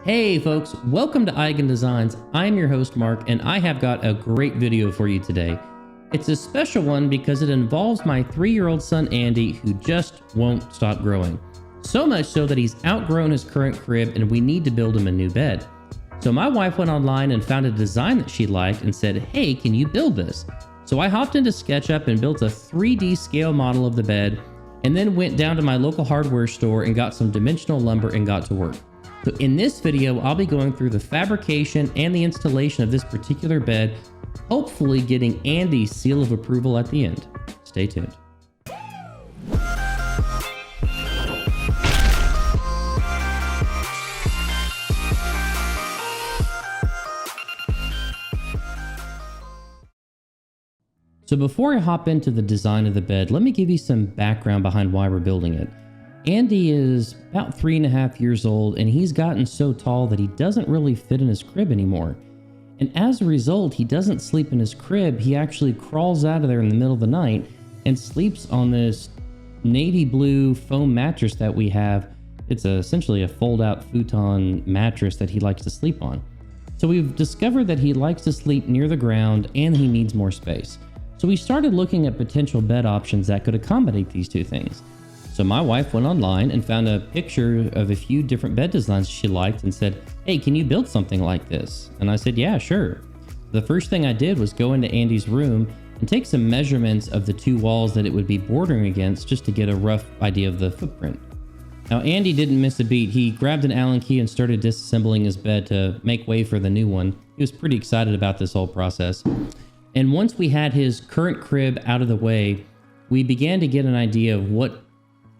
Hey folks, welcome to Eigen Designs. I'm your host Mark, and I have got a great video for you today. It's a special one because it involves my 3-year-old son Andy, who just won't stop growing. So much so that he's outgrown his current crib and we need to build him a new bed. So my wife went online and found a design that she liked and said, hey, can you build this? So I hopped into SketchUp and built a 3D scale model of the bed, and then went down to my local hardware store and got some dimensional lumber and got to work. So in this video, I'll be going through the fabrication and the installation of this particular bed, hopefully getting Andy's seal of approval at the end. Stay tuned. So before I hop into the design of the bed, let me give you some background behind why we're building it. Andy is about 3.5 years old, and he's gotten so tall that he doesn't really fit in his crib anymore. And as a result, he doesn't sleep in his crib. He actually crawls out of there in the middle of the night and sleeps on this navy blue foam mattress that we have. It's essentially a fold-out futon mattress that he likes to sleep on. So we've discovered that he likes to sleep near the ground and he needs more space. So we started looking at potential bed options that could accommodate these two things. So my wife went online and found a picture of a few different bed designs she liked and said, hey, can you build something like this? And I said, yeah, sure. The first thing I did was go into Andy's room and take some measurements of the two walls that it would be bordering against, just to get a rough idea of the footprint. Now, Andy didn't miss a beat. He grabbed an Allen key and started disassembling his bed to make way for the new one. He was pretty excited about this whole process. And once we had his current crib out of the way, we began to get an idea of what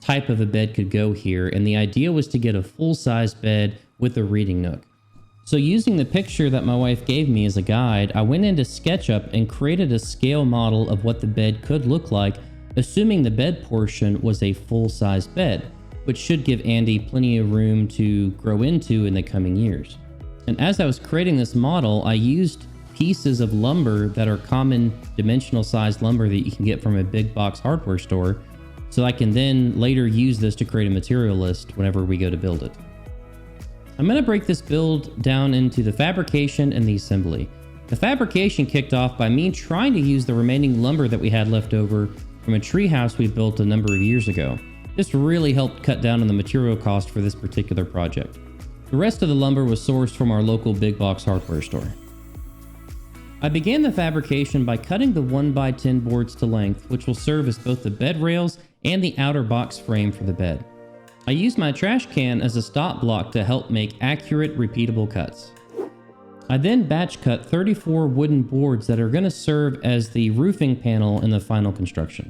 type of a bed could go here, and the idea was to get a full-size bed with a reading nook. So using the picture that my wife gave me as a guide, I went into SketchUp and created a scale model of what the bed could look like, assuming the bed portion was a full-size bed, which should give Andy plenty of room to grow into in the coming years. And as I was creating this model, I used pieces of lumber that are common dimensional sized lumber that you can get from a big box hardware store, so I can then later use this to create a material list whenever we go to build it. I'm going to break this build down into the fabrication and the assembly. The fabrication kicked off by me trying to use the remaining lumber that we had left over from a tree house we built a number of years ago. This really helped cut down on the material cost for this particular project. The rest of the lumber was sourced from our local big box hardware store. I began the fabrication by cutting the 1x10 boards to length, which will serve as both the bed rails and the outer box frame for the bed. I used my trash can as a stop block to help make accurate, repeatable cuts. I then batch cut 34 wooden boards that are going to serve as the roofing panel in the final construction.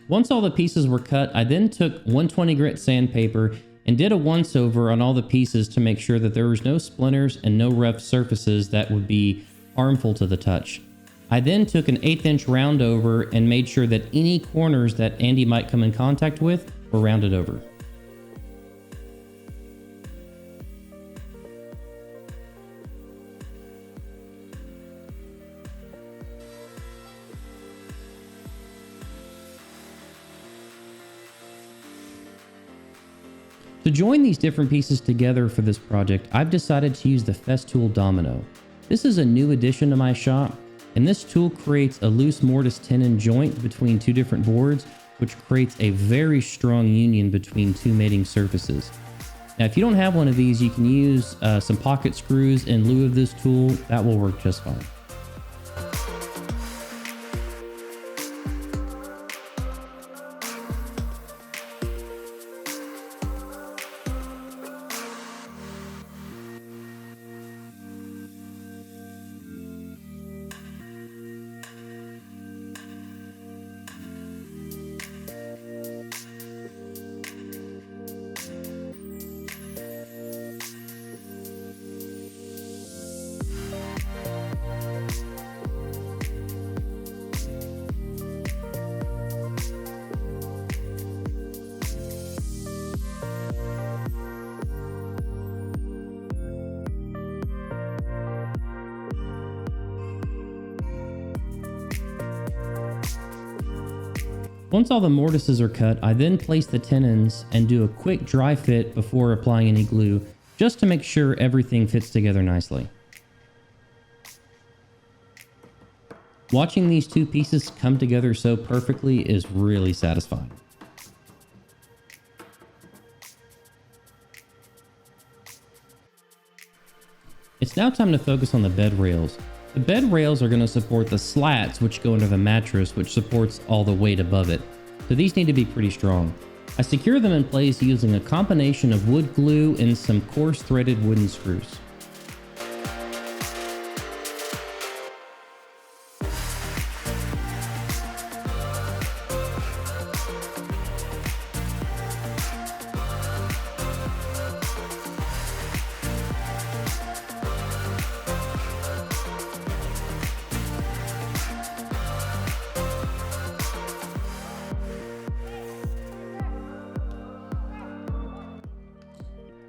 Once all the pieces were cut, I then took 120 grit sandpaper and did a once-over on all the pieces to make sure that there was no splinters and no rough surfaces that would be harmful to the touch. I then took an 1/8 inch round over and made sure that any corners that Andy might come in contact with were rounded over. To join these different pieces together for this project, I've decided to use the Festool Domino. This is a new addition to my shop, and this tool creates a loose mortise tenon joint between two different boards, which creates a very strong union between two mating surfaces. Now, if you don't have one of these, you can use some pocket screws in lieu of this tool. That will work just fine. Once all the mortises are cut, I then place the tenons and do a quick dry fit before applying any glue, just to make sure everything fits together nicely. Watching these two pieces come together so perfectly is really satisfying. It's now time to focus on the bed rails. The bed rails are going to support the slats which go under the mattress, which supports all the weight above it. So these need to be pretty strong. I secure them in place using a combination of wood glue and some coarse threaded wooden screws.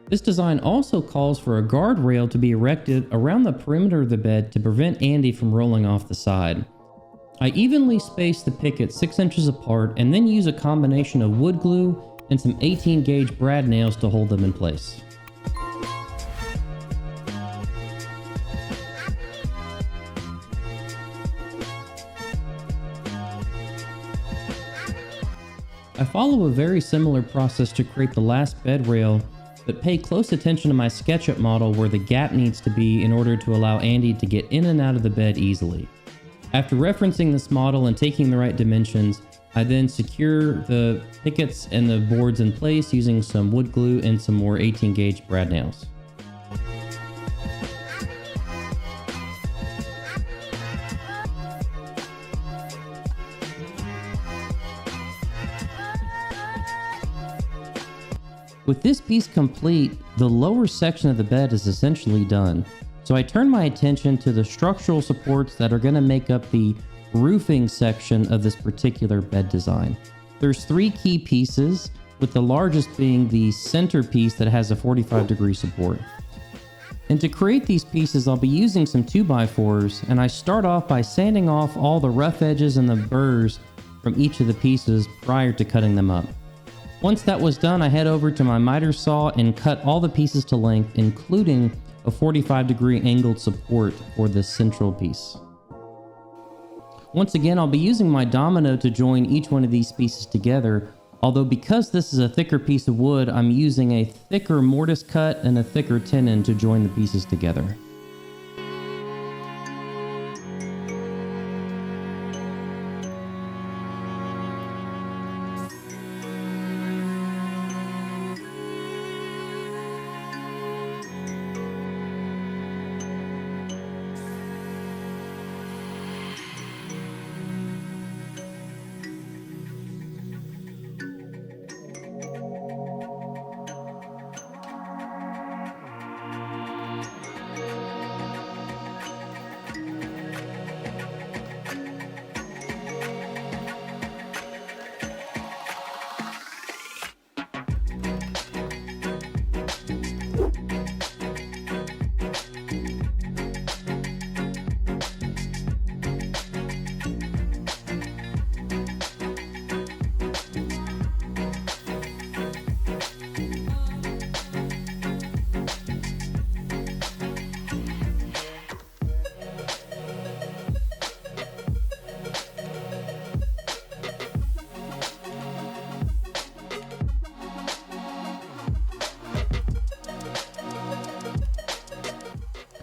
This design also calls for a guardrail to be erected around the perimeter of the bed to prevent Andy from rolling off the side. I evenly space the pickets 6 inches apart and then use a combination of wood glue and some 18 gauge brad nails to hold them in place. I follow a very similar process to create the last bed rail, but pay close attention to my SketchUp model where the gap needs to be in order to allow Andy to get in and out of the bed easily. After referencing this model and taking the right dimensions, I then secure the pickets and the boards in place using some wood glue and some more 18 gauge brad nails. With this piece complete, the lower section of the bed is essentially done. So I turn my attention to the structural supports that are going to make up the roofing section of this particular bed design. There's 3 key pieces, with the largest being the center piece that has a 45-degree support. And to create these pieces, I'll be using some 2x4s, and I start off by sanding off all the rough edges and the burrs from each of the pieces prior to cutting them up. Once that was done, I head over to my miter saw and cut all the pieces to length, including a 45-degree angled support for this central piece. Once again, I'll be using my domino to join each one of these pieces together, although because this is a thicker piece of wood, I'm using a thicker mortise cut and a thicker tenon to join the pieces together.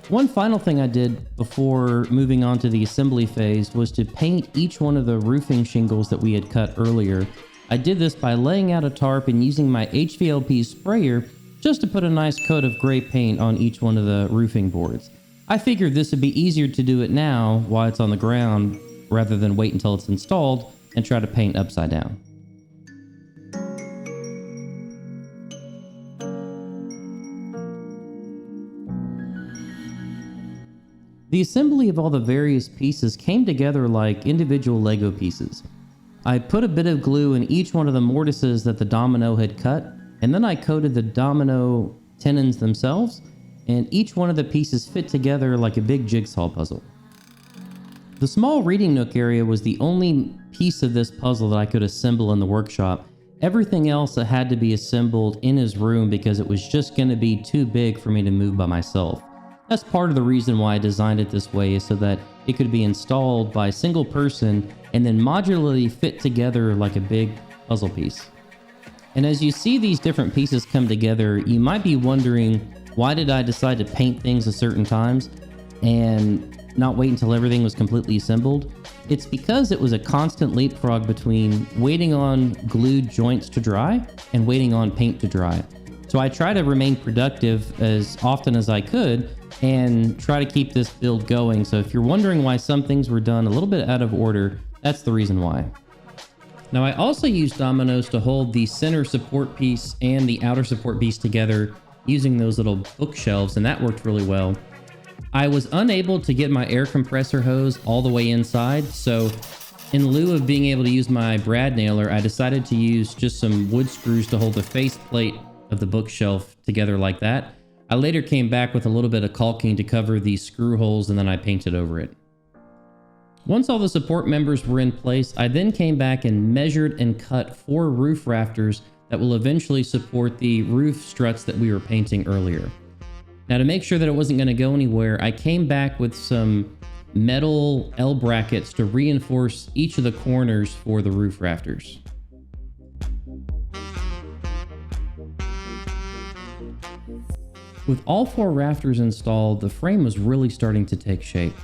One final thing I did before moving on to the assembly phase was to paint each one of the roofing shingles that we had cut earlier. I did this by laying out a tarp and using my HVLP sprayer just to put a nice coat of gray paint on each one of the roofing boards. I figured this would be easier to do it now while it's on the ground rather than wait until it's installed and try to paint upside down. The assembly of all the various pieces came together like individual Lego pieces. I put a bit of glue in each one of the mortises that the domino had cut, and then I coated the domino tenons themselves, and each one of the pieces fit together like a big jigsaw puzzle. The small reading nook area was the only piece of this puzzle that I could assemble in the workshop. Everything else had to be assembled in his room because it was just going to be too big for me to move by myself. That's part of the reason why I designed it this way, is so that it could be installed by a single person and then modularly fit together like a big puzzle piece. And as you see these different pieces come together, you might be wondering, why did I decide to paint things at certain times and not wait until everything was completely assembled? It's because it was a constant leapfrog between waiting on glued joints to dry and waiting on paint to dry. So I try to remain productive as often as I could and try to keep this build going. So if you're wondering why some things were done a little bit out of order, that's the reason why. Now I also used dominoes to hold the center support piece and the outer support piece together using those little bookshelves, and that worked really well. I was unable to get my air compressor hose all the way inside, so in lieu of being able to use my brad nailer, I decided to use just some wood screws to hold the faceplate of the bookshelf together like that. I later came back with a little bit of caulking to cover these screw holes, and then I painted over it. Once all the support members were in place, I then came back and measured and cut 4 roof rafters that will eventually support the roof struts that we were painting earlier. Now, to make sure that it wasn't going to go anywhere, I came back with some metal L brackets to reinforce each of the corners for the roof rafters. With all 4 rafters installed, the frame was really starting to take shape.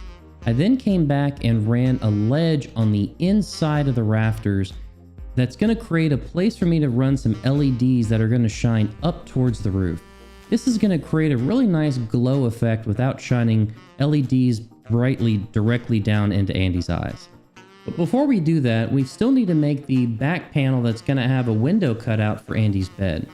I then came back and ran a ledge on the inside of the rafters that's going to create a place for me to run some LEDs that are going to shine up towards the roof. This is going to create a really nice glow effect without shining LEDs brightly directly down into Andy's eyes. But before we do that, we still need to make the back panel that's going to have a window cut out for Andy's bed.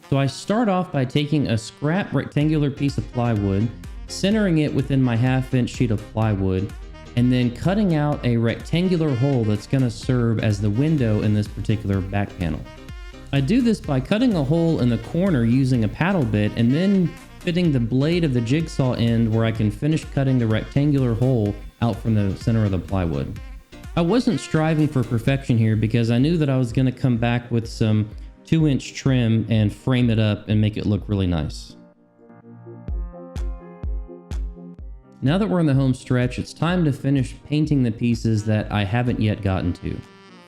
So I start off by taking a scrap rectangular piece of plywood, centering it within my 1/2-inch sheet of plywood, and then cutting out a rectangular hole that's going to serve as the window in this particular back panel. I do this by cutting a hole in the corner using a paddle bit and then fitting the blade of the jigsaw end where I can finish cutting the rectangular hole out from the center of the plywood. I wasn't striving for perfection here because I knew that I was going to come back with some 2-inch trim and frame it up and make it look really nice. Now that we're in the home stretch, it's time to finish painting the pieces that I haven't yet gotten to.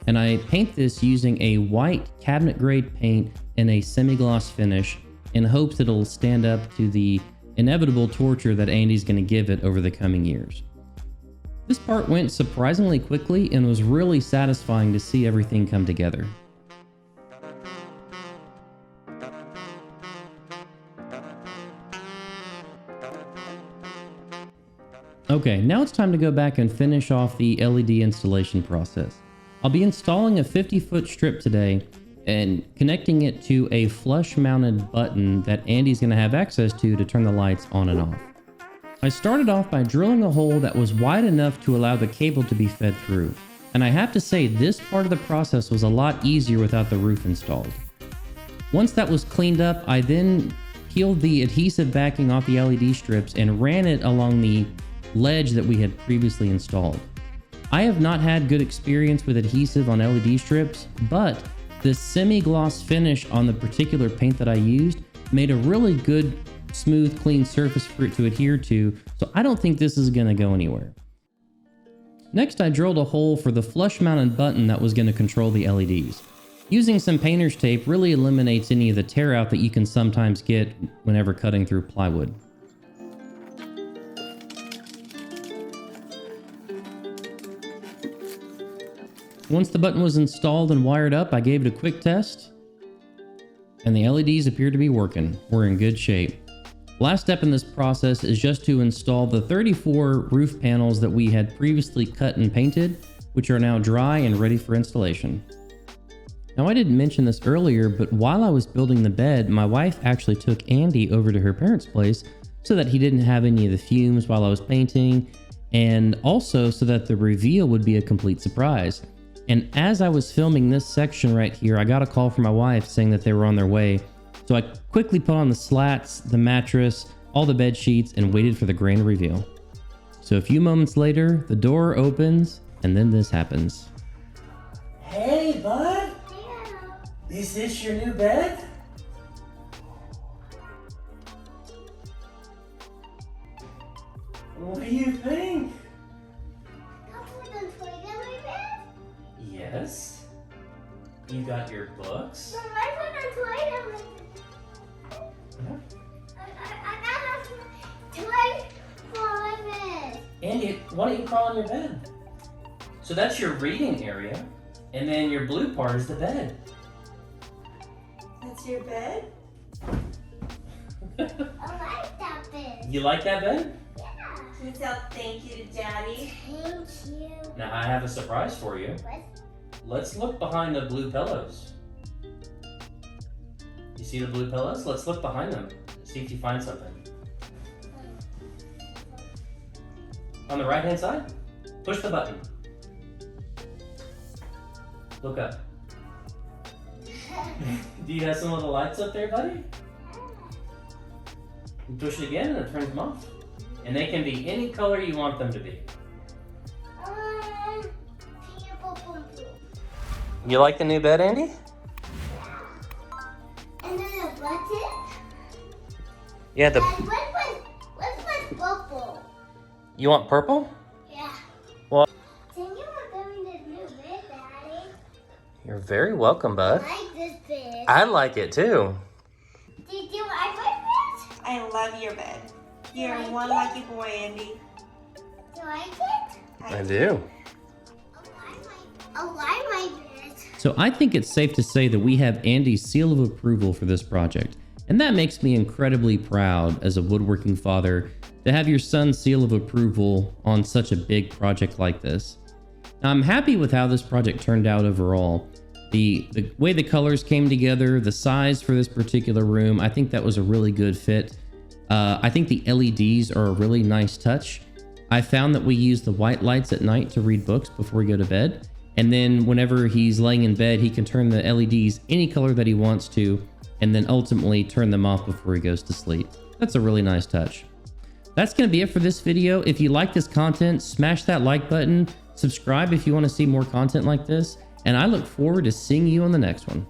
And I paint this using a white cabinet grade paint and a semi-gloss finish in hopes that it'll stand up to the inevitable torture that Andy's going to give it over the coming years. This part went surprisingly quickly and was really satisfying to see everything come together. Okay, now it's time to go back and finish off the LED installation process. I'll be installing a 50-foot strip today and connecting it to a flush-mounted button that Andy's going to have access to turn the lights on and off. I started off by drilling a hole that was wide enough to allow the cable to be fed through. And I have to say, this part of the process was a lot easier without the roof installed. Once that was cleaned up, I then peeled the adhesive backing off the LED strips and ran it along the ledge that we had previously installed. I have not had good experience with adhesive on LED strips, but the semi-gloss finish on the particular paint that I used made a really good, smooth, clean surface for it to adhere to, so I don't think this is going to go anywhere. Next, I drilled a hole for the flush-mounted button that was going to control the LEDs. Using some painter's tape really eliminates any of the tear out that you can sometimes get whenever cutting through plywood. Once the button was installed and wired up, I gave it a quick test, and the LEDs appear to be working. We're in good shape. Last step in this process is just to install the 34 roof panels that we had previously cut and painted, which are now dry and ready for installation. Now, I didn't mention this earlier, but while I was building the bed, my wife actually took Andy over to her parents' place so that he didn't have any of the fumes while I was painting, and also so that the reveal would be a complete surprise. And as I was filming this section right here, I got a call from my wife saying that they were on their way. So I quickly put on the slats, the mattress, all the bed sheets, and waited for the grand reveal. So a few moments later, the door opens and then this happens. Hey, bud. Yeah. Is this your new bed? What do you think? Don't put the toys on my bed? Yes. You got your books? But why put the toys on my bed? I got a toy for my bed. Andy, why don't you crawl on your bed? So that's your reading area, and then your blue part is the bed. That's your bed? I like that bed. You like that bed? Yeah. Can you tell thank you to Daddy? Thank you. Now I have a surprise for you. What? Let's look behind the blue pillows. You see the blue pillows? Let's look behind them. See if you find something. On the right hand side, push the button. Look up. Do you have some little lights up there, buddy? You push it again and it turns them off. And they can be any color you want them to be. Pink, purple, blue. You like the new bed, Andy? And then a button. Yeah, And what's purple? you want purple? Yeah. Well, Thank you for giving this new bed, Daddy. you're very welcome, I bud. like this bed. I like it too. Did you like my bed? I love your bed. You're Like one it? lucky boy, Andy. Do you like it? I do. I like my bed. So I think it's safe to say that we have Andy's seal of approval for this project. And that makes me incredibly proud as a woodworking father to have your son's seal of approval on such a big project like this. Now, I'm happy with how this project turned out overall. The way the colors came together, the size for this particular room, I think that was a really good fit. I think the LEDs are a really nice touch. I found that we use the white lights at night to read books before we go to bed. And then whenever he's laying in bed, he can turn the LEDs any color that he wants to, and then ultimately turn them off before he goes to sleep. That's a really nice touch. That's going to be it for this video. If you like this content, smash that like button, subscribe if you want to see more content like this, and I look forward to seeing you on the next one.